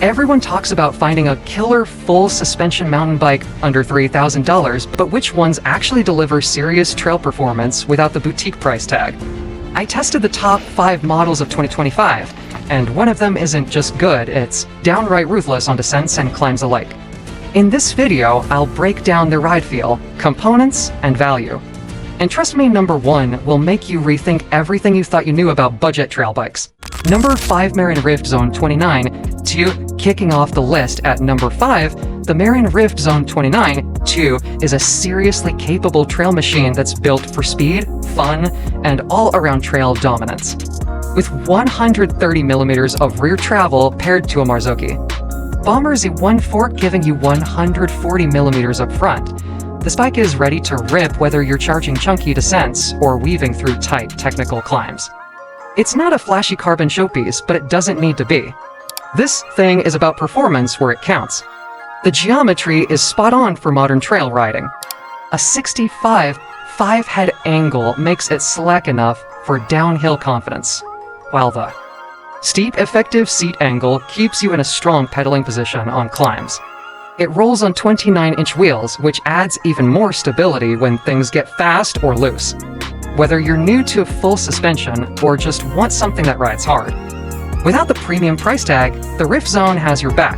Everyone talks about finding a killer full suspension mountain bike under $3,000, but which ones actually deliver serious trail performance without the boutique price tag? I tested the top 5 models of 2025, and one of them isn't just good, it's downright ruthless on descents and climbs alike. In this video, I'll break down their ride feel, components, and value. And trust me, number 1 will make you rethink everything you thought you knew about budget trail bikes. Number 5 Marin Rift Zone 29, kicking off the list at number 5, the Marin Rift Zone 29 is a seriously capable trail machine that's built for speed, fun, and all-around trail dominance. With 130mm of rear travel paired to a Marzocchi. Bomber Z1 fork giving you 140mm up front. This bike is ready to rip whether you're charging chunky descents or weaving through tight technical climbs. It's not a flashy carbon showpiece, but it doesn't need to be. This thing is about performance where it counts. The geometry is spot on for modern trail riding. A 65 5-head angle makes it slack enough for downhill confidence, while the steep effective seat angle keeps you in a strong pedaling position on climbs. It rolls on 29-inch wheels, which adds even more stability when things get fast or loose. Whether you're new to full suspension or just want something that rides hard. Without the premium price tag, the Rift Zone has your back.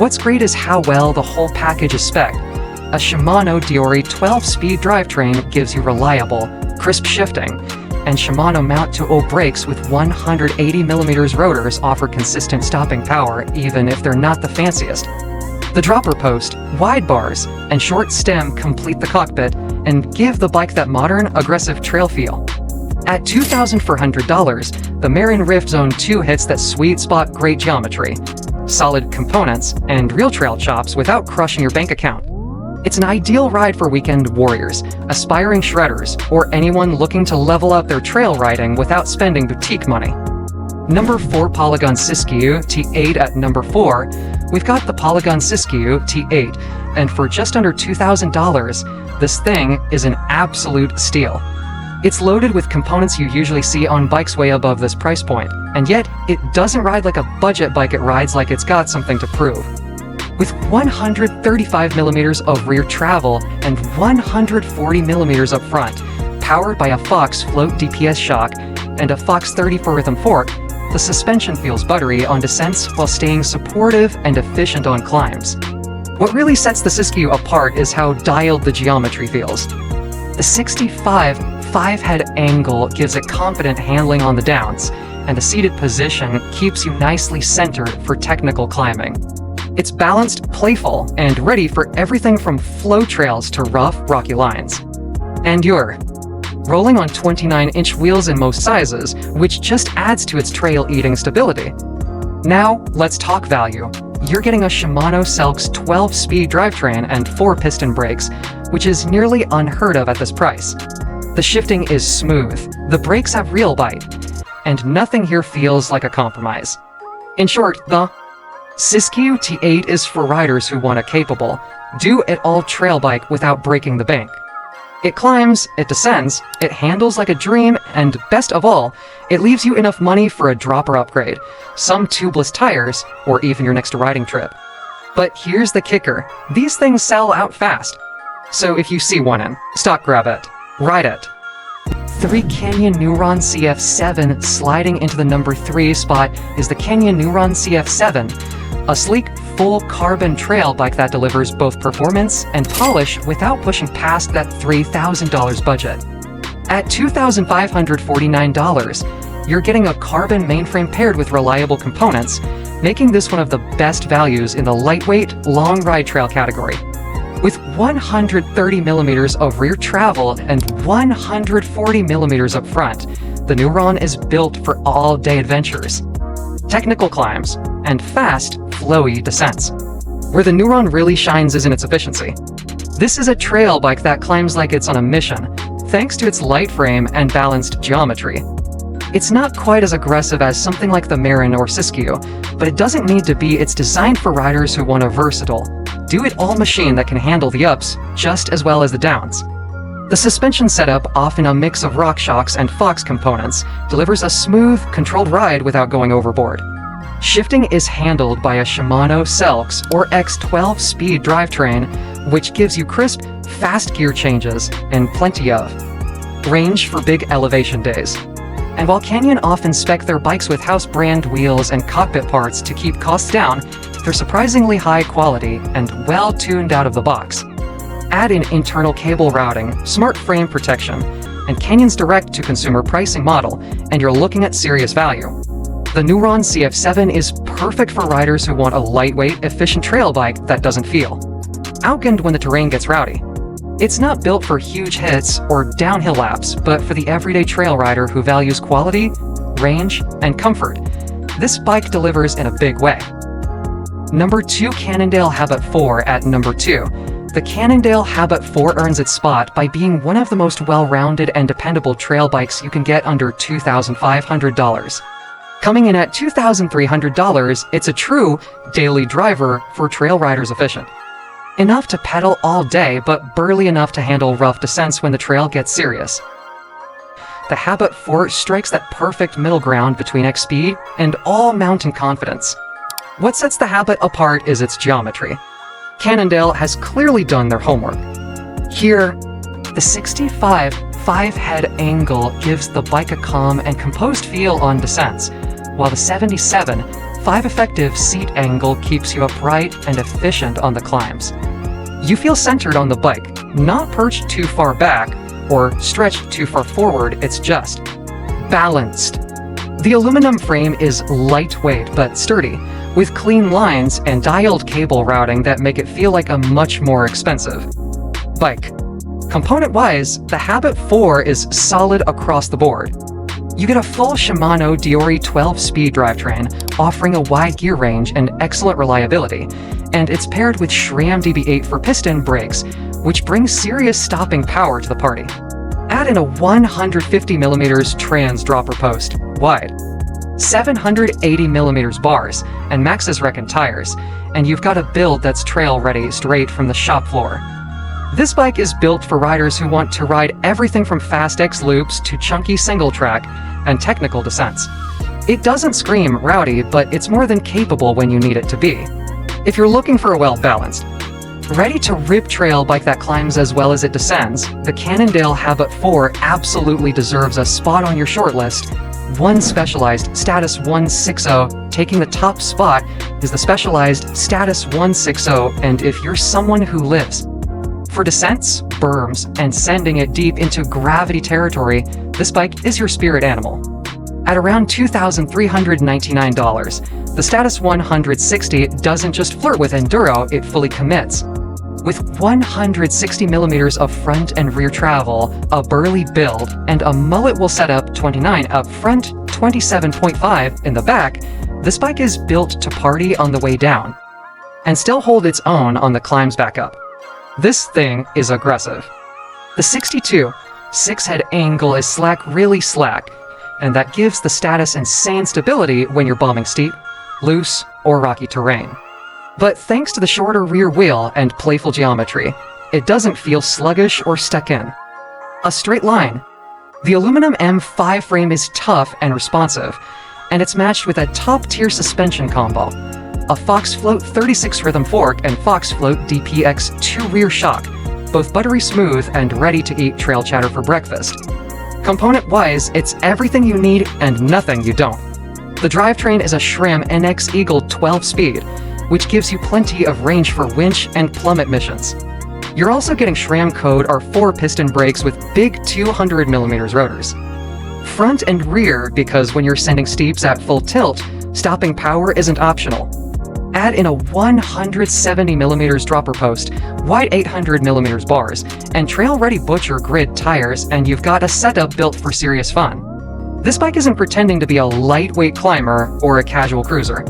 What's great is how well the whole package is spec'd. A Shimano Diori 12-speed drivetrain gives you reliable, crisp shifting, and Shimano mount-to-O brakes with 180mm rotors offer consistent stopping power even if they're not the fanciest. The dropper post, wide bars, and short stem complete the cockpit and give the bike that modern, aggressive trail feel. At $2,400, the Marin Rift Zone 2 hits that sweet spot great geometry, solid components, and real trail chops without crushing your bank account. It's an ideal ride for weekend warriors, aspiring shredders, or anyone looking to level up their trail riding without spending boutique money. Number 4 Polygon Sysu T8 at number 4, we've got the Polygon Sysu T8, and for just under $2,000, this thing is an absolute steal. It's loaded with components you usually see on bikes way above this price point, and yet it doesn't ride like a budget bike, it rides like it's got something to prove. With 135mm of rear travel and 140mm up front, powered by a Fox float DPS shock and a Fox 34 rhythm fork, the suspension feels buttery on descents while staying supportive and efficient on climbs. What really sets the Sysu apart is how dialed the geometry feels. The 65 5-head angle gives it confident handling on the downs, and the seated position keeps you nicely centered for technical climbing. It's balanced, playful, and ready for everything from flow trails to rough, rocky lines. And you're rolling on 29-inch wheels in most sizes, which just adds to its trail-eating stability. Now, let's talk value. You're getting a Shimano Selks 12-speed drivetrain and 4-piston brakes, which is nearly unheard of at this price. The shifting is smooth, the brakes have real bite, and nothing here feels like a compromise. In short, the Sysu T8 is for riders who want a capable, do-it-all trail bike without breaking the bank. It climbs, it descends, it handles like a dream, and best of all, it leaves you enough money for a dropper upgrade, some tubeless tires, or even your next riding trip. But here's the kicker, these things sell out fast. So if you see one in stock, grab it, ride it. 3 Canyon Neuron CF7 sliding into the number 3 spot is the Canyon Neuron CF7, a sleek, full carbon trail bike that delivers both performance and polish without pushing past that $3,000 budget. At $2,549, you're getting a carbon mainframe paired with reliable components, making this one of the best values in the lightweight, long ride trail category. With 130mm of rear travel and 140mm up front, the Neuron is built for all-day adventures, technical climbs, and fast, flowy descents. Where the Neuron really shines is in its efficiency. This is a trail bike that climbs like it's on a mission, thanks to its light frame and balanced geometry. It's not quite as aggressive as something like the Marin or Sysu, but it doesn't need to be. It's designed for riders who want a versatile, do-it-all machine that can handle the ups just as well as the downs. The suspension setup, often a mix of RockShox and Fox components, delivers a smooth, controlled ride without going overboard. Shifting is handled by a Shimano Selx or X12 speed drivetrain, which gives you crisp, fast gear changes and plenty of range for big elevation days. And while Canyon often spec their bikes with house brand wheels and cockpit parts to keep costs down, they're surprisingly high quality and well tuned out of the box. Add in internal cable routing, smart frame protection, and Canyon's direct-to-consumer pricing model, and you're looking at serious value. The Neuron CF7 is perfect for riders who want a lightweight, efficient trail bike that doesn't feel outgunned when the terrain gets rowdy. It's not built for huge hits or downhill laps, but for the everyday trail rider who values quality, range, and comfort. This bike delivers in a big way. Number 2, Cannondale Habit 4 at number 2. The Cannondale Habit 4 earns its spot by being one of the most well-rounded and dependable trail bikes you can get under $2,500. Coming in at $2,300, it's a true daily driver for trail riders efficient. Enough to pedal all day, but burly enough to handle rough descents when the trail gets serious. The Habit 4 strikes that perfect middle ground between X-speed and all mountain confidence. What sets the Habit apart is its geometry. Cannondale has clearly done their homework. Here, the 65 5-head angle gives the bike a calm and composed feel on descents, while the 77 5-effective seat angle keeps you upright and efficient on the climbs. You feel centered on the bike, not perched too far back or stretched too far forward, it's just balanced. The aluminum frame is lightweight but sturdy, with clean lines and dialed cable routing that make it feel like a much more expensive bike. Component-wise, the Habit 4 is solid across the board. You get a full Shimano Diori 12-speed drivetrain, offering a wide gear range and excellent reliability, and it's paired with SRAM DB8 for piston brakes, which brings serious stopping power to the party. Add in a 150mm trans dropper post, wide, 780mm bars, and Maxxis Recon tires, and you've got a build that's trail-ready straight from the shop floor. This bike is built for riders who want to ride everything from fast X loops to chunky single track and technical descents. It doesn't scream rowdy, but it's more than capable when you need it to be. If you're looking for a well-balanced, ready-to-rip trail bike that climbs as well as it descends, the Cannondale Habit 4 absolutely deserves a spot on your shortlist. One specialized Status 160, taking the top spot is the specialized Status 160, and if you're someone who lives for descents, berms, and sending it deep into gravity territory, this bike is your spirit animal. At around $2,399, the Status 160 doesn't just flirt with enduro, it fully commits. With 160mm of front and rear travel, a burly build, and a mullet will set up 29 up front, 27.5 in the back, this bike is built to party on the way down, and still hold its own on the climbs back up. This thing is aggressive. The 62 6-head angle is slack, really slack, and that gives the Status insane stability when you're bombing steep, loose, or rocky terrain. But thanks to the shorter rear wheel and playful geometry, it doesn't feel sluggish or stuck in a straight line. The aluminum M5 frame is tough and responsive, and it's matched with a top-tier suspension combo, a Fox Float 36 rhythm fork and Fox Float DPX2 rear shock, both buttery smooth and ready to eat trail chatter for breakfast. Component-wise, it's everything you need and nothing you don't. The drivetrain is a SRAM NX Eagle 12-speed, which gives you plenty of range for winch and plummet missions. You're also getting SRAM Code R4 piston brakes with big 200mm rotors. Front and rear, because when you're sending steeps at full tilt, stopping power isn't optional. Add in a 170mm dropper post, wide 800mm bars, and trail-ready Butcher grid tires, and you've got a setup built for serious fun. This bike isn't pretending to be a lightweight climber or a casual cruiser.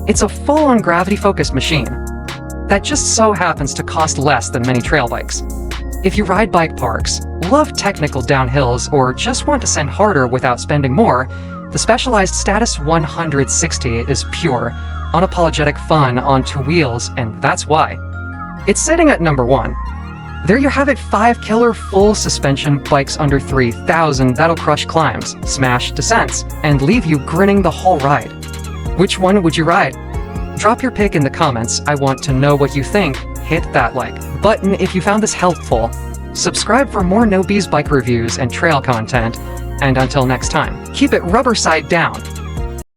It's a full-on gravity-focused machine that just so happens to cost less than many trail bikes. If you ride bike parks, love technical downhills, or just want to send harder without spending more, the specialized Status 160 is pure, unapologetic fun on two wheels, and that's why it's sitting at number 1. There you have it, 5 killer full suspension bikes under $3,000 that'll crush climbs, smash descents, and leave you grinning the whole ride. Which one would you ride? Drop your pick in the comments. I want to know what you think. Hit that like button if you found this helpful. Subscribe for more No Bees bike reviews and trail content. And until next time, keep it rubber side down.